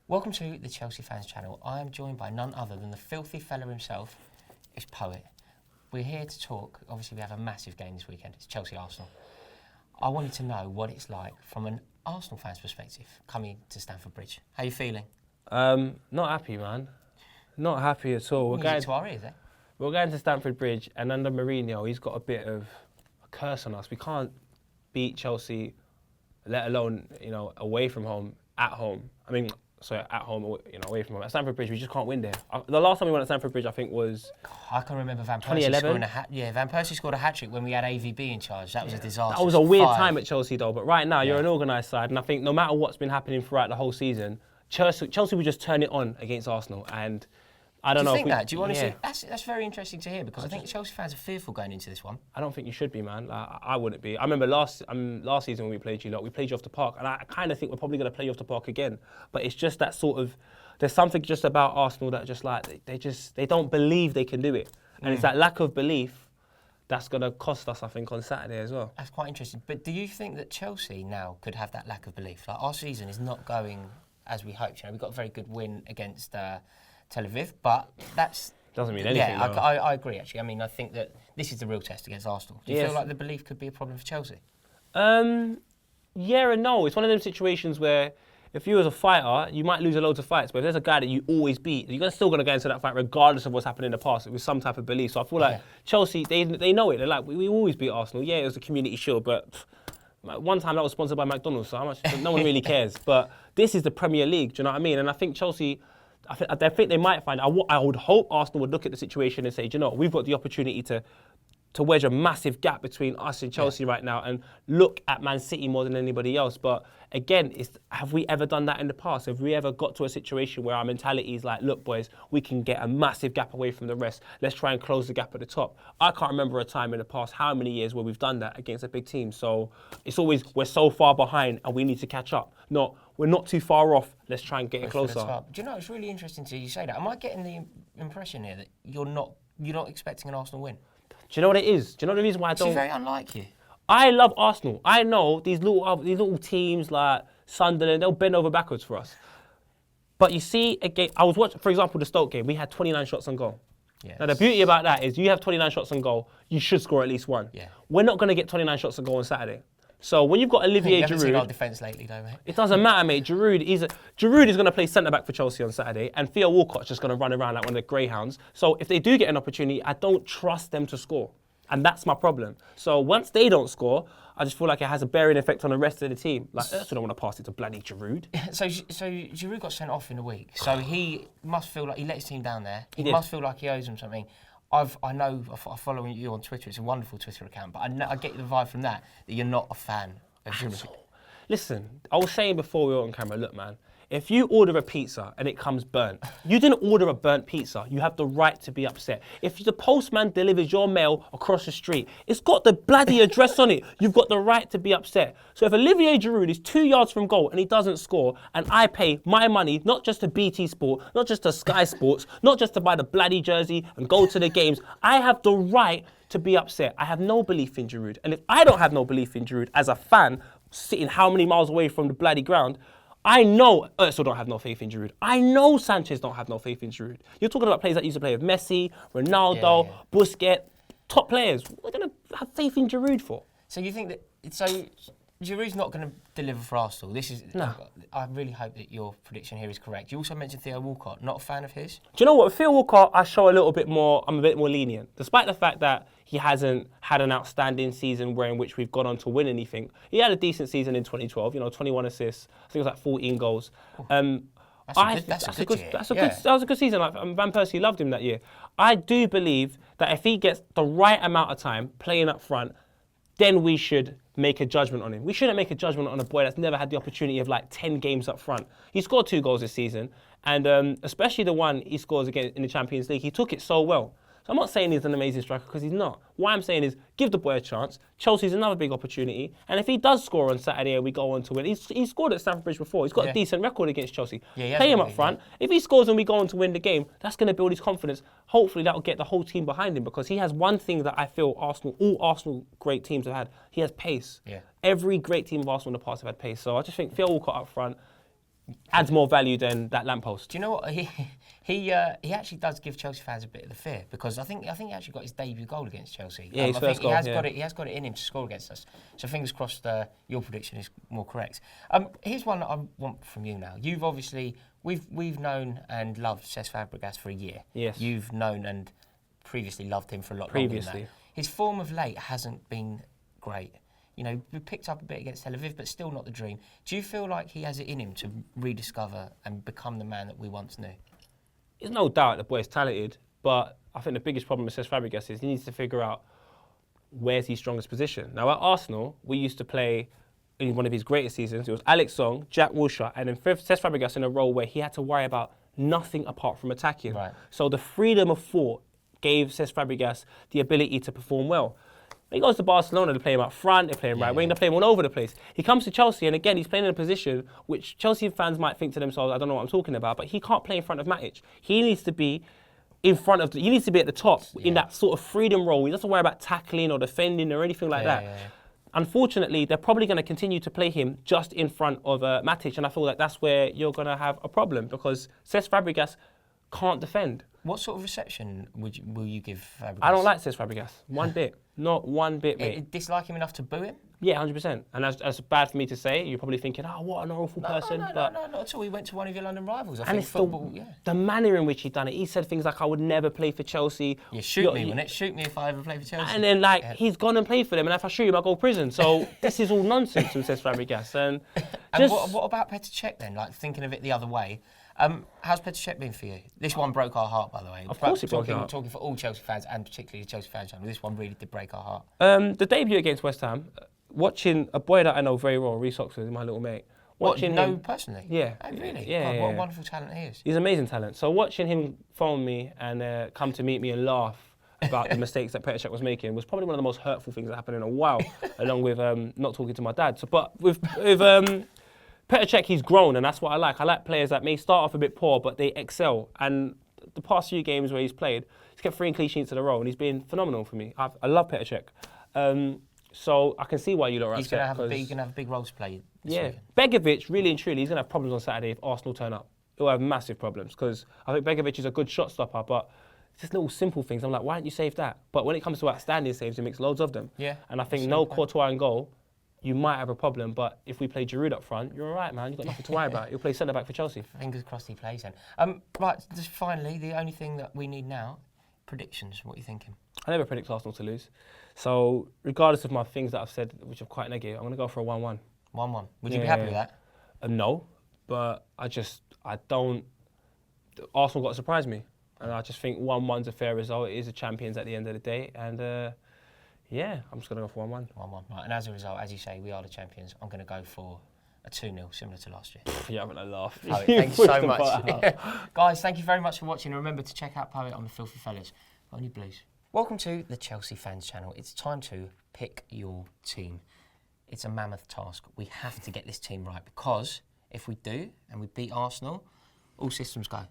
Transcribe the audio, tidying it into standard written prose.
Welcome to the Chelsea Fans Channel. I am joined by none other than the filthy fella himself, it's Poet. We're here to talk. Obviously, we have a massive game this weekend. It's Chelsea-Arsenal. I wanted to know what it's like from an Arsenal fan's perspective coming to Stamford Bridge. How are you feeling? Not happy, man. Not happy at all. We're going to Stamford Bridge, and under Mourinho, he's got a bit of a curse on us. We can't beat Chelsea, let alone away from home, at home. At home, away from home. At Stamford Bridge, we just can't win there. The last time we went at Stamford Bridge, I think, was... I can remember Van Persie scoring a hat. Yeah, Van Persie scored a hat-trick when we had AVB in charge. That was a disaster. That was a weird time at Chelsea, though. But right now, you're an organised side, and I think no matter what's been happening throughout the whole season, Chelsea would just turn it on against Arsenal. And I don't know. Do you think that? Do you want to see? That's very interesting to hear, because I think Chelsea fans are fearful going into this one. I don't think you should be, man. I wouldn't be. I remember last season when we played you lot, we played you off the park, and I kind of think we're probably going to play you off the park again. But it's just that sort of, there's something just about Arsenal that just like they don't believe they can do it, and it's that lack of belief that's going to cost us, I think, on Saturday as well. That's quite interesting. But do you think that Chelsea now could have that lack of belief? Like, our season is not going as we hoped. We got a very good win against Tel Aviv, but that's... Doesn't mean anything. Yeah, I agree, actually. I think that this is the real test against Arsenal. Do you feel like the belief could be a problem for Chelsea? Yeah and no. It's one of them situations where if you as a fighter, you might lose a load of fights, but if there's a guy that you always beat, you're still going to go into that fight regardless of what's happened in the past with some type of belief. So I feel like Chelsea, they know it. They're like, we always beat Arsenal. Yeah, it was a community shield, but one time that was sponsored by McDonald's, so how much? No one really cares. But this is the Premier League, do you know what I mean? And I think Chelsea... I think they might find... I would hope Arsenal would look at the situation and say, do you know, we've got the opportunity to wedge a massive gap between us and Chelsea right now and look at Man City more than anybody else. But again, have we ever done that in the past? Have we ever got to a situation where our mentality is like, look, boys, we can get a massive gap away from the rest. Let's try and close the gap at the top. I can't remember a time in the past how many years where we've done that against a big team. So it's always, we're so far behind and we need to catch up. Not, we're not too far off. Let's try and get it closer. Do you know, it's really interesting to you say that. Am I getting the impression here that you're not expecting an Arsenal win? Do you know what it is? Do you know the reason why I don't? It's very unlike you. I love Arsenal. I know these little teams like Sunderland, they'll bend over backwards for us. But you see, again, I was watching, for example, the Stoke game. We had 29 shots on goal. Yes. Now, the beauty about that is you have 29 shots on goal, you should score at least one. Yeah. We're not going to get 29 shots on goal on Saturday. So when you've got Olivier Giroud... You haven't seen our defence lately, though, mate. It doesn't matter, mate. Giroud is going to play centre-back for Chelsea on Saturday, and Theo Walcott's just going to run around like one of the greyhounds. So if they do get an opportunity, I don't trust them to score. And that's my problem. So once they don't score, I just feel like it has a bearing effect on the rest of the team. Like, I don't want to pass it to bloody Giroud. So Giroud got sent off in a week. So he must feel like he let his team down there. He must feel like he owes them something. I follow you on Twitter. It's a wonderful Twitter account. But I get the vibe from that you're not a fan of Giroud. Listen, I was saying before we were on camera, look, man, if you order a pizza and it comes burnt, you didn't order a burnt pizza. You have the right to be upset. If the postman delivers your mail across the street, it's got the bloody address on it. You've got the right to be upset. So if Olivier Giroud is 2 yards from goal and he doesn't score, and I pay my money, not just to BT Sport, not just to Sky Sports, not just to buy the bloody jersey and go to the games, I have the right to be upset. I have no belief in Giroud. And if I don't have no belief in Giroud as a fan, sitting how many miles away from the bloody ground, I know Özil don't have no faith in Giroud. I know Sanchez don't have no faith in Giroud. You're talking about players that used to play with Messi, Ronaldo, Busquets, top players. We're going to have faith in Giroud for. So you think that... So Giroud's not going to deliver for Arsenal. No. I really hope that your prediction here is correct. You also mentioned Theo Walcott. Not a fan of his? Do you know what? With Theo Walcott, I'm a bit more lenient. Despite the fact that he hasn't had an outstanding season in which we've gone on to win anything. He had a decent season in 2012, 21 assists. I think it was like 14 goals. That's a good season. Like, Van Persie loved him that year. I do believe that if he gets the right amount of time playing up front, then we should make a judgment on him. We shouldn't make a judgment on a boy that's never had the opportunity of like 10 games up front. He scored 2 goals this season, and especially the one he scores again in the Champions League, he took it so well. So I'm not saying he's an amazing striker because he's not. What I'm saying is give the boy a chance. Chelsea's another big opportunity. And if he does score on Saturday and we go on to win, he's scored at Stamford Bridge before. He's got a decent record against Chelsea. Play him up front. If he scores and we go on to win the game, that's going to build his confidence. Hopefully that will get the whole team behind him because he has one thing that I feel all Arsenal great teams have had. He has pace. Yeah. Every great team of Arsenal in the past have had pace. So I just think Theo Walcott up front, adds more value than that lamppost. Do you know what he actually does give Chelsea fans a bit of the fear, because I think he actually got his debut goal against Chelsea. Yeah, his I first think goal. He has got it in him to score against us. So fingers crossed, your prediction is more correct. Here's one that I want from you now. You've obviously we've known and loved Cesc Fabregas for a year. Yes. You've known and previously loved him for a lot longer than that. His form of late hasn't been great. You know, we picked up a bit against Tel Aviv, but still not the dream. Do you feel like he has it in him to rediscover and become the man that we once knew? There's no doubt the boy is talented, but I think the biggest problem with Cesc Fabregas is he needs to figure out where's his strongest position. Now, at Arsenal, we used to play in one of his greatest seasons. It was Alex Song, Jack Wilshere, and then Cesc Fabregas in a role where he had to worry about nothing apart from attacking. Right. So the freedom of thought gave Cesc Fabregas the ability to perform well. He goes to Barcelona, they play him up front, they play him right wing, they play him all over the place. He comes to Chelsea, and again, he's playing in a position which Chelsea fans might think to themselves, I don't know what I'm talking about, but he can't play in front of Matic. He needs to be in front of, he needs to be at the top in that sort of freedom role. He doesn't worry about tackling or defending or anything like that. Unfortunately, they're probably going to continue to play him just in front of Matic, and I feel like that's where you're going to have a problem, because Cesc Fabregas can't defend. What sort of reception will you give Fabregas? I don't like Cesc Fabregas, one bit. Not one bit, mate. Dislike him enough to boo him? Yeah, 100%. And that's bad for me to say. You're probably thinking, oh, what an awful person. No, not at all. He went to one of your London rivals. I and think it's football, the manner in which he done it. He said things like, I would never play for Chelsea. Yeah, shoot me, wouldn't it? Shoot me if I ever play for Chelsea. And then, he's gone and played for them, and if I shoot him, I go to prison. So this is all nonsense from Cesc Fabregas. And what about Petr Cech then? Like, thinking of it the other way. How's Petr Cech been for you? This one broke our heart, by the way. Of course it broke our heart. Talking for all Chelsea fans, and particularly the Chelsea fans channel, this one really did break our heart. The debut against West Ham, watching a boy that I know very well, Reece Oxford, my little mate. Watching him personally? Yeah. Oh, really? Yeah, God, what a wonderful talent he is. He's amazing talent. So watching him phone me and come to meet me and laugh about the mistakes that Petr Cech was making was probably one of the most hurtful things that happened in a while, along with not talking to my dad. So, but with Petr Cech, he's grown, and that's what I like. I like players that may start off a bit poor, but they excel. And the past few games where he's played, he's kept 3 clean sheets in a row, and he's been phenomenal for me. I love Petr Cech. So I can see why you lot are upset. He's going to have a big role to play this weekend. Begovic, really and truly, he's going to have problems on Saturday if Arsenal turn up. He'll have massive problems, because I think Begovic is a good shot stopper, but it's just little simple things. I'm like, why don't you save that? But when it comes to outstanding saves, he makes loads of them. Yeah. And I think no Courtois in goal, you might have a problem, but if we play Giroud up front, you're all right, man. You've got nothing to worry about. You'll play centre-back for Chelsea. Fingers crossed he plays then. Right, just finally, the only thing that we need now, predictions. What are you thinking? I never predict Arsenal to lose. So, regardless of my things that I've said, which are quite negative, I'm going to go for a 1-1. 1-1. Would you be happy with that? No, but I don't... Arsenal got to surprise me. And I just think 1-1's a fair result. It is the champions at the end of the day. And... yeah, I'm just going to go for 1-1. 1-1. Right, and as a result, as you say, we are the champions. I'm going to go for a 2-0, similar to last year. You're having a laugh. Poet, thank you so much. Guys, thank you very much for watching. And remember to check out Poet on the Filthy Fellas. On your blues. Welcome to the Chelsea Fans Channel. It's time to pick your team. It's a mammoth task. We have to get this team right, because if we do and we beat Arsenal, all systems go.